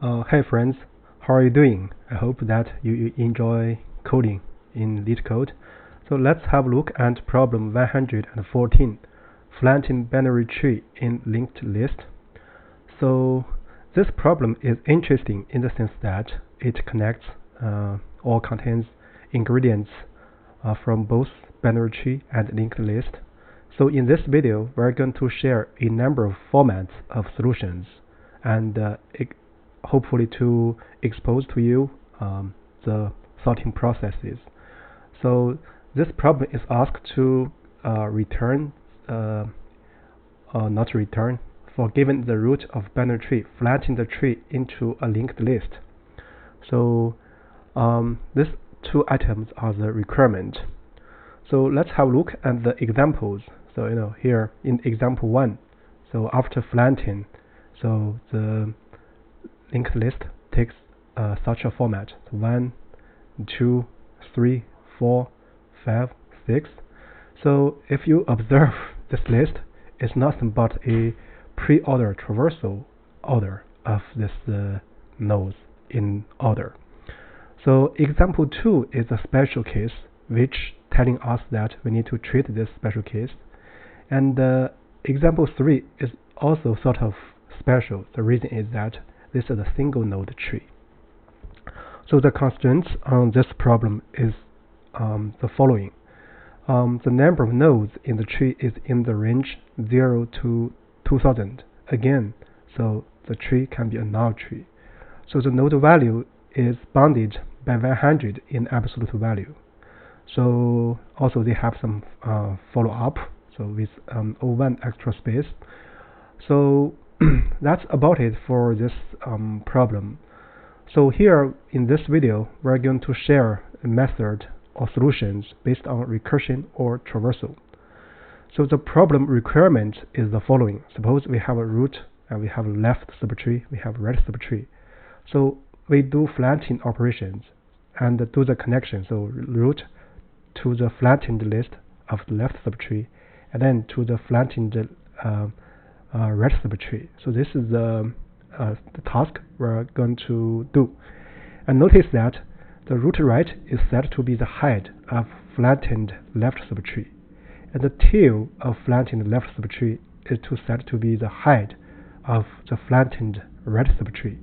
Hey friends, how are you doing? I hope that you enjoy coding in Leetcode. So let's have a look at problem 114, Flatten Binary Tree in Linked List. So this problem is interesting in the sense that it connects or contains ingredients from both binary tree and linked list. So in this video, we're going to share a number of formats of solutions and hopefully to expose to you the sorting processes. So this problem is asked to return, not return, for given the root of binary tree, flatten the tree into a linked list. So these two items are the requirement. So let's have a look at the examples. So here in example 1, so after flattening, so the linked list takes such a format: 1, 2, 3, 4, 5, 6. So if you observe this list, it's nothing but a pre-order traversal order of this nodes in order. So example 2 is a special case, which telling us that we need to treat this special case. And example 3 is also sort of special. The reason is that this is a single node tree. So the constraints on this problem is the following. The number of nodes in the tree is in the range 0 to 2000. Again, so the tree can be a null tree. So the node value is bounded by 100 in absolute value. So also they have some follow-up, so with O1 extra space. So that's about it for this problem. So here in this video, we're going to share a method or solutions based on recursion or traversal. So the problem requirement is the following. Suppose we have a root and we have a left subtree, we have right subtree. So we do flattening operations and do the connection. So root to the flattened list of the left subtree, and then to the flattened right subtree. So this is the task we're going to do. And notice that the root right is set to be the head of flattened left subtree, and the tail of flattened left subtree is set to be the head of the flattened right subtree.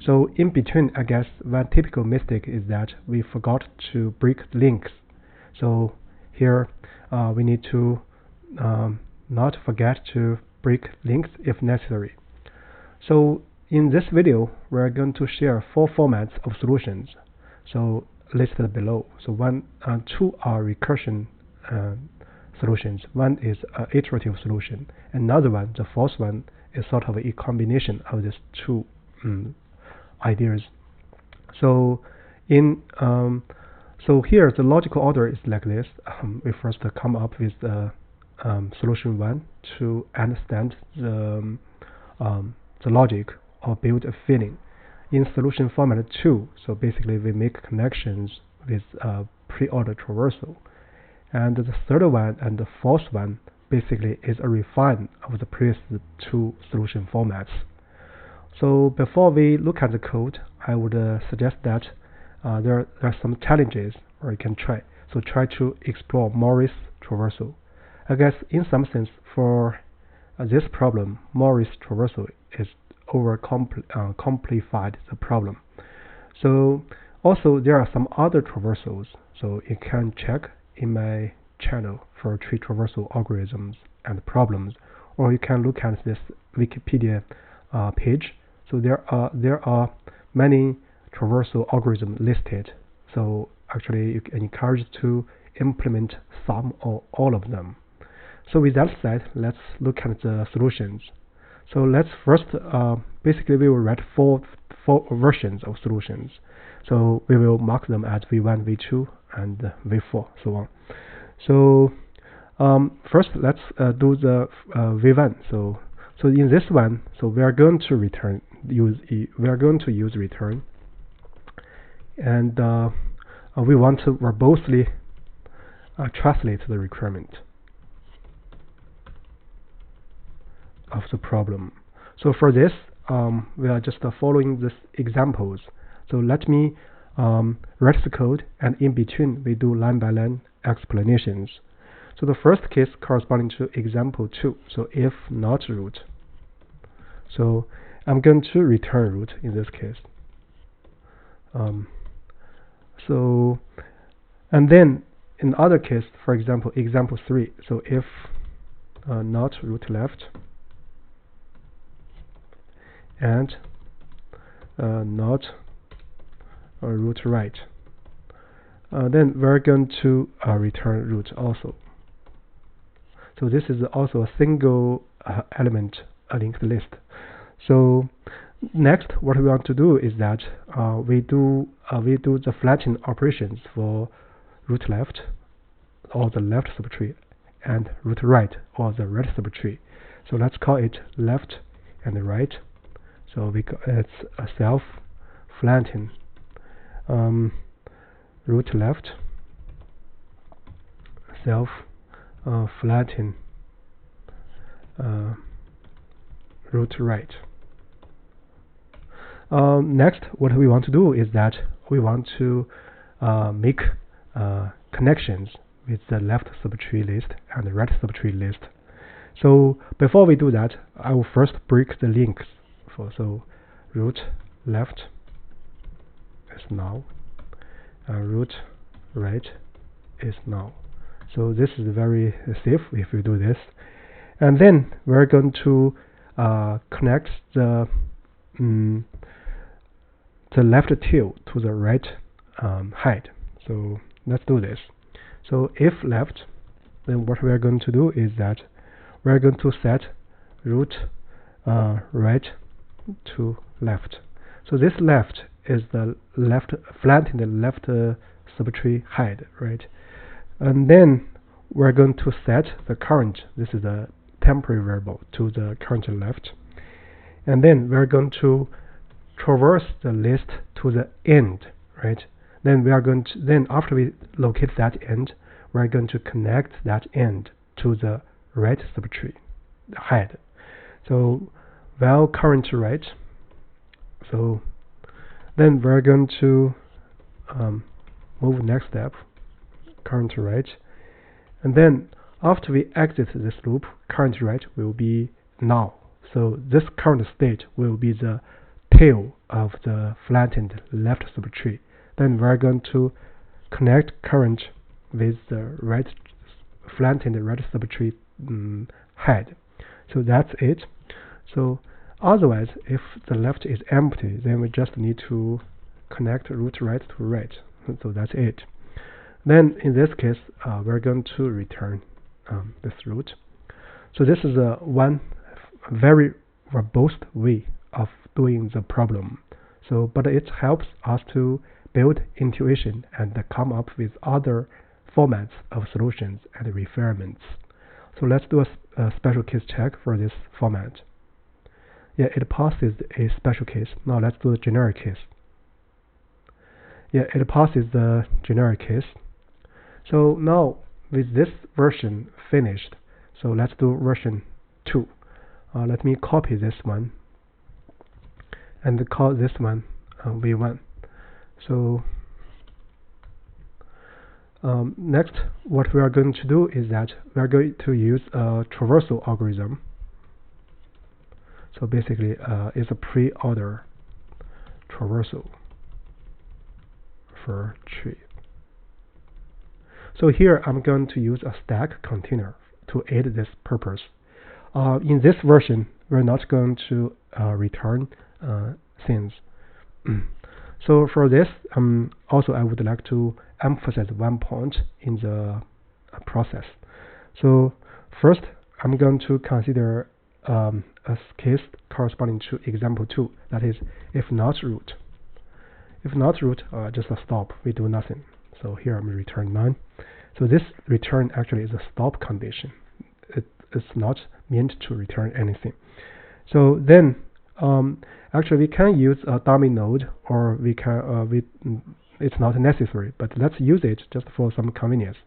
So in between, I guess one typical mistake is that we forgot to break links. So here we need to not forget to break links if necessary. So in this video, we're going to share 4 formats of solutions, so listed below. So two are recursion solutions. One is an iterative solution. Another one, the fourth one, is sort of a combination of these two ideas. So so here the logical order is like this. We first come up with solution 1 to understand the logic or build a feeling. In solution format 2, so basically we make connections with pre-order traversal. And the third one and the fourth one basically is a refine of the previous 2 solution formats. So before we look at the code, I would suggest that there are some challenges where you can try. So try to explore Morris traversal. I guess in some sense for this problem, Morris traversal is overcomplified the problem. So also there are some other traversals. So you can check in my channel for tree traversal algorithms and problems, or you can look at this Wikipedia page. So there are many traversal algorithms listed. So actually you can encourage to implement some or all of them. So with that said, let's look at the solutions. So let's first basically we will write four versions of solutions. So we will mark them as V1, V2, and V4, so on. So first let's do the V1. So in this one, so we are going to use return, and we want to verbosely translate the requirement of the problem. So for this, we are just following these examples. So let me write the code, and in between we do line by line explanations. So the first case corresponding to example 2. So if not root. So I'm going to return root in this case. And then in other case, for example, example 3. So if not root left and not root right, then we're going to return root also. So this is also a single element linked list. So next, what we want to do is that we do the flatten operations for root left or the left subtree and root right or the right subtree. So let's call it left and right. So it's a self flatten root left, self flatten root right. Next, what we want to do is that we want to make connections with the left subtree list and the right subtree list. So before we do that, I will first break the links. So root left is null, root right is null. So this is very safe if we do this. And then we're going to connect the left tail to the right head. So let's do this. So if left, then what we're going to do is that we're going to set root right to left. So this left is the left flattened left subtree head, right? And then we're going to set the current. This is a temporary variable to the current left. And then we're going to traverse the list to the end, right? Then we are going to, then after we locate that end, we're going to connect that end to the right subtree head. So while current right, so then we're going to move next step, current right, and then after we exit this loop, current right will be null. So this current state will be the tail of the flattened left subtree. Then we're going to connect current with the right flattened right subtree head. So that's it. So otherwise, if the left is empty, then we just need to connect root right to right. So that's it. Then in this case, we're going to return this root. So this is one very robust way of doing the problem. So, but it helps us to build intuition and come up with other formats of solutions and refinements. So let's do a special case check for this format. Yeah, it passes a special case. Now let's do the generic case. Yeah, it passes the generic case. So now with this version finished, so let's do version 2. Let me copy this one and call this one v1. So next, what we are going to do is that we are going to use a traversal algorithm. So basically, it's a pre-order traversal for tree. So here I'm going to use a stack container to aid this purpose. In this version, we're not going to return things. So for this, also I would like to emphasize one point in the process. So first, I'm going to consider a case corresponding to example 2, that is, if not root. If not root, just a stop, we do nothing. So here I'm return none. So this return actually is a stop condition. It's not meant to return anything. So then, actually we can use a dummy node, or we can it's not necessary, but let's use it just for some convenience.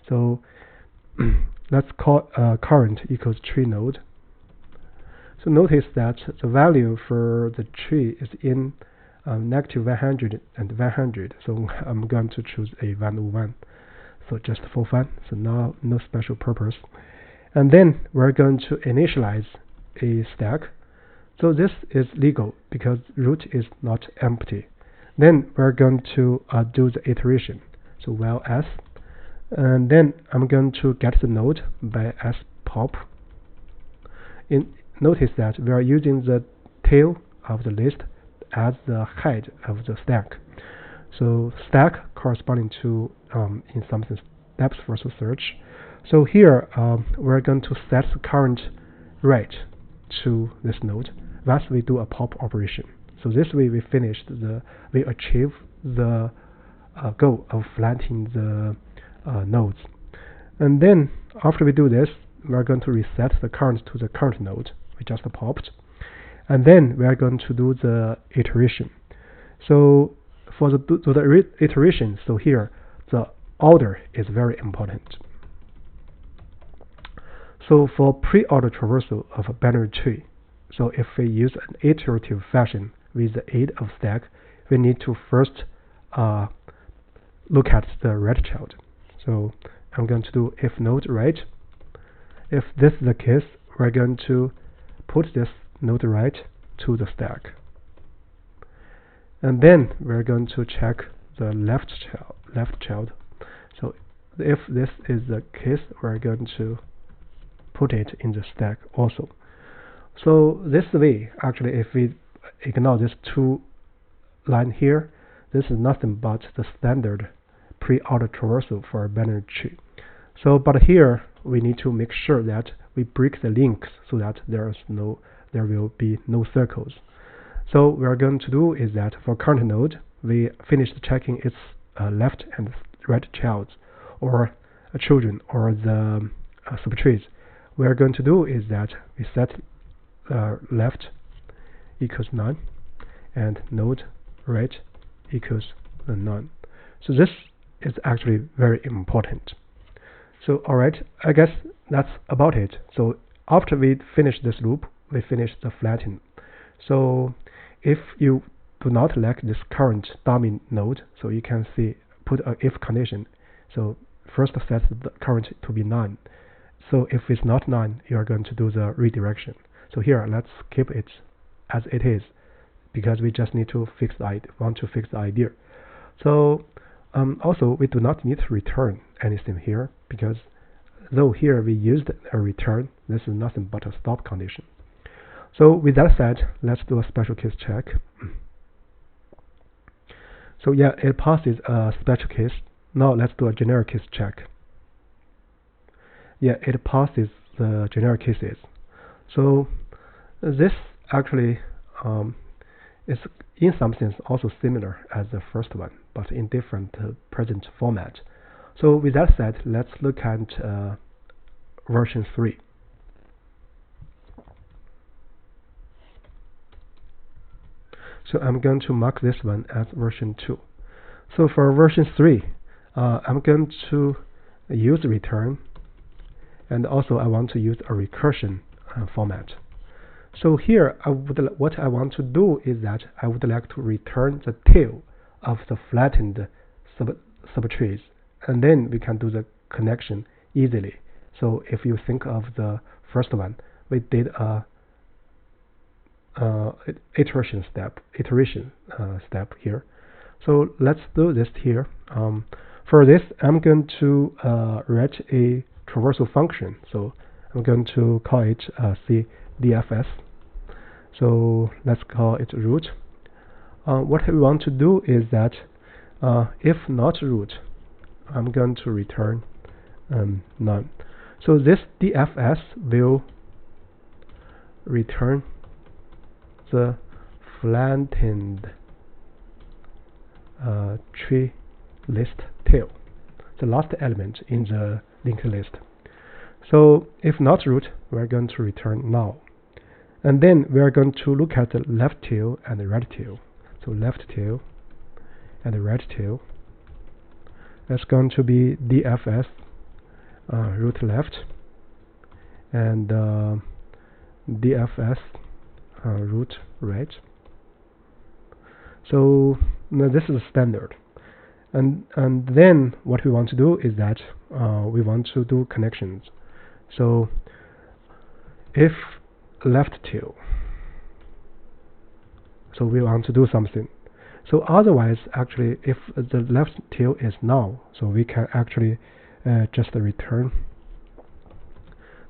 So let's call current equals tree node. So notice that the value for the tree is in negative 100 and 100. So I'm going to choose a 101. So just for fun. So now no special purpose. And then we're going to initialize a stack. So this is legal because root is not empty. Then we're going to do the iteration. So while s, and then I'm going to get the node by s pop. Notice that we are using the tail of the list as the head of the stack. So stack corresponding to in some sense depth first search. So here we're going to set the current right to this node. Thus we do a pop operation. So this way we achieve the goal of flattening the nodes. And then after we do this, we're going to reset the current to the current node we just popped. And then we are going to do the iteration. So for the iteration, so here the order is very important. So for pre-order traversal of a binary tree, so if we use an iterative fashion with the aid of stack, we need to first look at the right child. So I'm going to do if node right. If this is the case, we're going to put this node right to the stack. And then we're going to check the left child. So if this is the case, we're going to put it in the stack also. So this way, actually, if we ignore this two line here, this is nothing but the standard pre-order traversal for a binary tree. So, but here we need to make sure that we break the links so that there will be no circles. So what we're going to do is that for current node, we finished checking its left and right childs or children or the subtrees. What we're going to do is that we set left equals none and node right equals none. So this is actually very important. So alright, I guess that's about it. So after we finish this loop, we finish the flatten. So if you do not like this current dummy node, so you can see put a if condition. So first set the current to be none. So if it's not none, you are going to do the redirection. So here let's keep it as it is because we just need to want to fix the idea. So also we do not need to return anything here because though here we used a return, this is nothing but a stop condition. So with that said, let's do a special case check. So yeah, it passes a special case. Now let's do a generic case check. Yeah, it passes the generic cases. So this actually is in some sense also similar as the first one, but in different present format. So with that said, let's look at version 3. So I'm going to mark this one as version 2. So for version 3, I'm going to use return, and also I want to use a recursion format. So here, what I want to do is that I would like to return the tail of the flattened subtrees, and then we can do the connection easily. So if you think of the first one, we did a iteration step here. So let's do this here. For this, I'm going to write a traversal function. So I'm going to call it CDFS. So let's call it root. What we want to do is that if not root, I'm going to return none. So this DFS will return the flattened tree list tail, the last element in the linked list. So if not root, we're going to return null. And then we are going to look at the left tail and the right tail. So left tail and the right tail. That's going to be DFS root left, and dfs root right. So now this is standard, and then what we want to do is that we want to do connections. So if left tail, so we want to do something. So otherwise, actually, if the left tail is null, so we can actually just return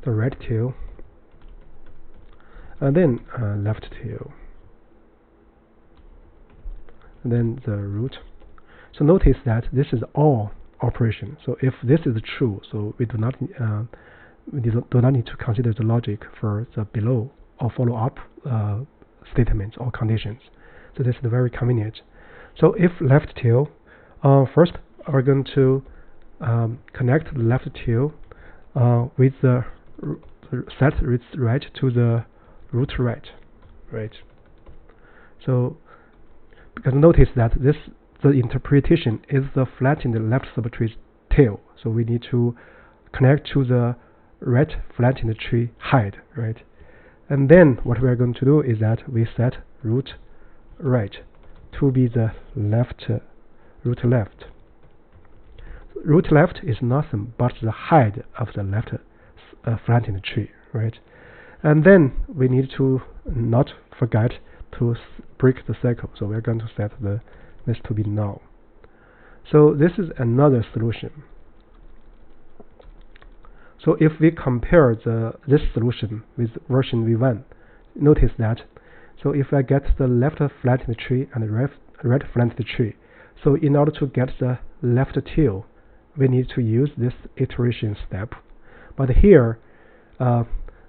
the right tail and then left tail, and then the root. So notice that this is all operation. So if this is true, so we do not need to consider the logic for the below or follow up statements or conditions. So this is very convenient. So if left tail, first we're going to connect the left tail with the set right to the root right. So because notice that the interpretation is the flattened left subtree tail. So we need to connect to the right flattened tree head, right? And then what we are going to do is that we set root right to be the root left. Root left is nothing but the head of the left flattened tree, right? And then we need to not forget to break the cycle. So we're going to set this to be null. So this is another solution. So if we compare this solution with version v1, notice that, so if I get the left flattened tree and the right flattened tree, so in order to get the left tail, we need to use this iteration step. But here,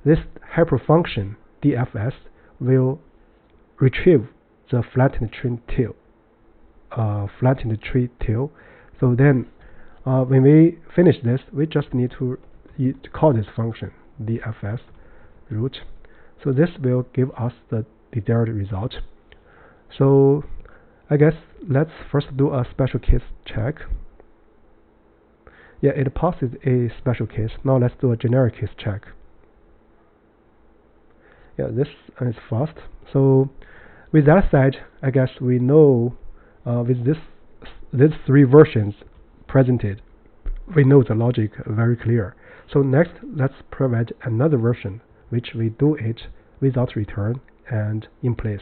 this hyperfunction dfs will retrieve the flattened tree tail. So then, when we finish this, we just need to call this function dfs root. So this will give us the desired result. So I guess let's first do a special case check. Yeah, it passes a special case. Now let's do a generic case check. Yeah, this is fast. So with that said, I guess we know with these three versions presented, we know the logic very clear. So next, let's provide another version which we do it without return and in place.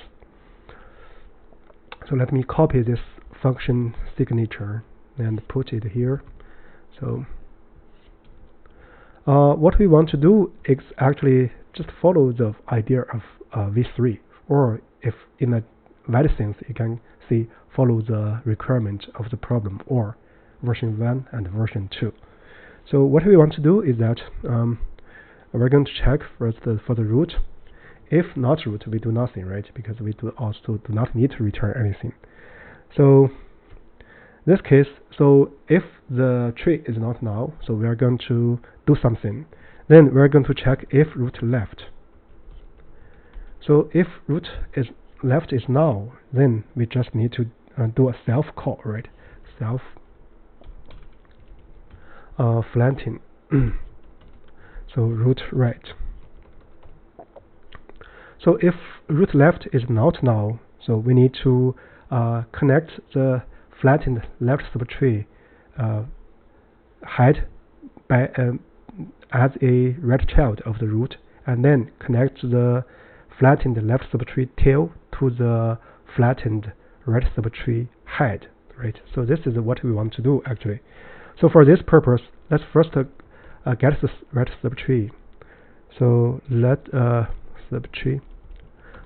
So let me copy this function signature and put it here. So what we want to do is actually just follow the idea of v3, or if in a valid sense, you can see follow the requirement of the problem, or version 1 and version 2. So what we want to do is that we're going to check first for the root. If not root, we do nothing, right? Because we also do not need to return anything. So this case, so if the tree is not null, so we are going to do something. Then we are going to check if root left. So if root is left is null, then we just need to do a self call, right? Self flatten. So root right. So if root left is not null, so we need to connect the flattened left subtree head by as a right child of the root, and then connect the flattened left subtree tail to the flattened right subtree head, right? So this is what we want to do actually. So for this purpose, let's first get the right subtree. So let subtree.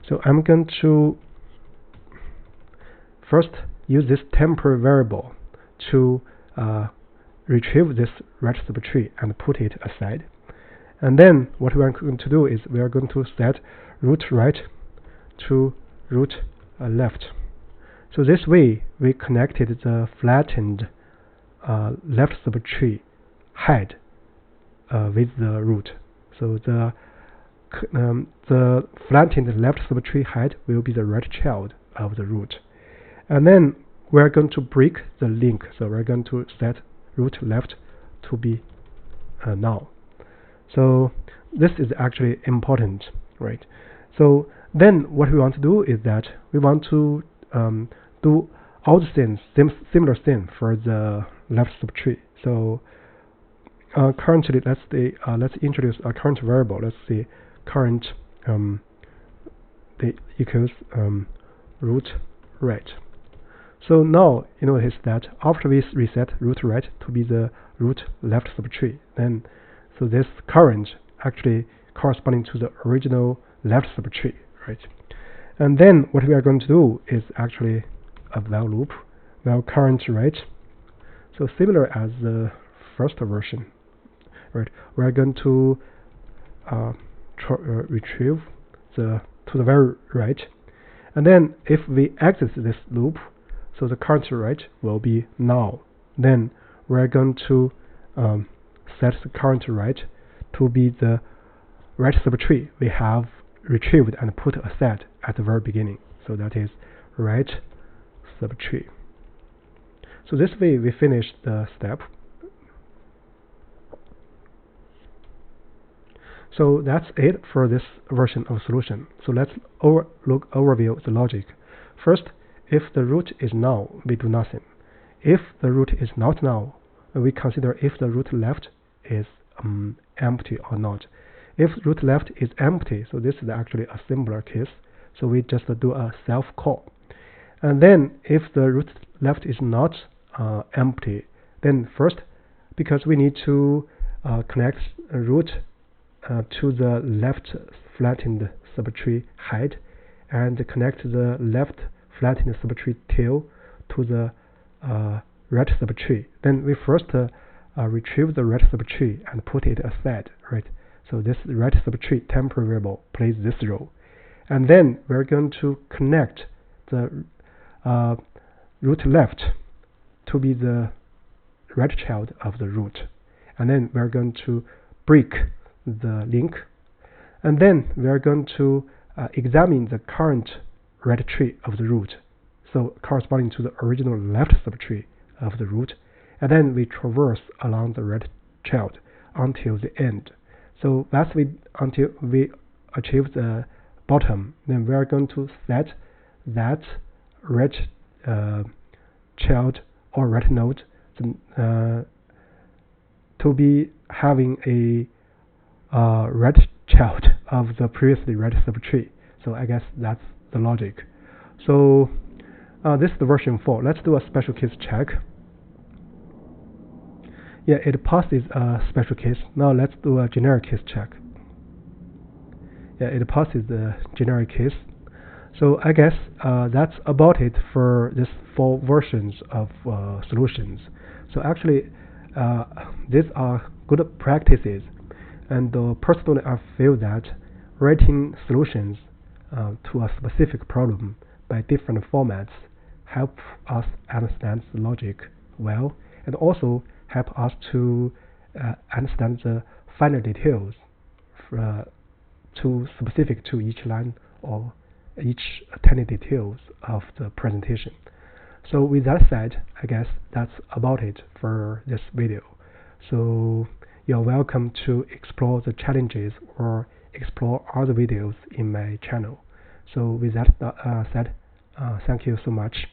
So I'm going to first use this temporary variable to retrieve this right subtree and put it aside. And then what we are going to do is we are going to set root right to root left. So this way we connected the flattened left subtree head with the root. So the flattened left subtree head will be the right child of the root. And then we're going to break the link. So we're going to set root left to be null. So this is actually important, right? So then what we want to do is that we want to do all the things, similar thing for the left subtree. So currently, let's introduce a current variable. Let's see current the equals root right. So now you notice that after we reset root right to be the root left subtree, then so this current actually corresponding to the original left subtree, right? And then what we are going to do is actually a while loop, while current right. So similar as the first version, right? We are going to retrieve to the very right, and then if we exit this loop, so the current right will be null. Then we are going to set the current right to be the right subtree we have retrieved and put aside at the very beginning. So that is right subtree. So this way we finish the step. So that's it for this version of solution. So let's overview the logic. First, if the root is null, we do nothing. If the root is not null, we consider if the root left is empty or not. If root left is empty, so this is actually a simpler case. So we just do a self call. And then if the root left is not empty, then first, because we need to connect a root to the left flattened subtree head and connect the left flattened subtree tail to the right subtree. Then we first retrieve the right subtree and put it aside, right? So this right subtree temporary variable plays this role. And then we're going to connect the root left to be the right child of the root. And then we're going to break the link, and then we are going to examine the current right tree of the root, so corresponding to the original left subtree of the root, and then we traverse along the right child until the end. So that's until we achieve the bottom. Then we are going to set that right child or right node to be having a right child of the previously right subtree. So I guess that's the logic. So this is the version 4. Let's do a special case check. Yeah, it passes a special case. Now let's do a generic case check. Yeah, it passes the generic case. So I guess that's about it for this 4 versions of solutions. So actually, these are good practices. And personally, I feel that writing solutions to a specific problem by different formats help us understand the logic well, and also help us to understand the finer details specific to each line or each tiny details of the presentation. So with that said, I guess that's about it for this video. So you're welcome to explore the challenges or explore other videos in my channel. So with that said, thank you so much.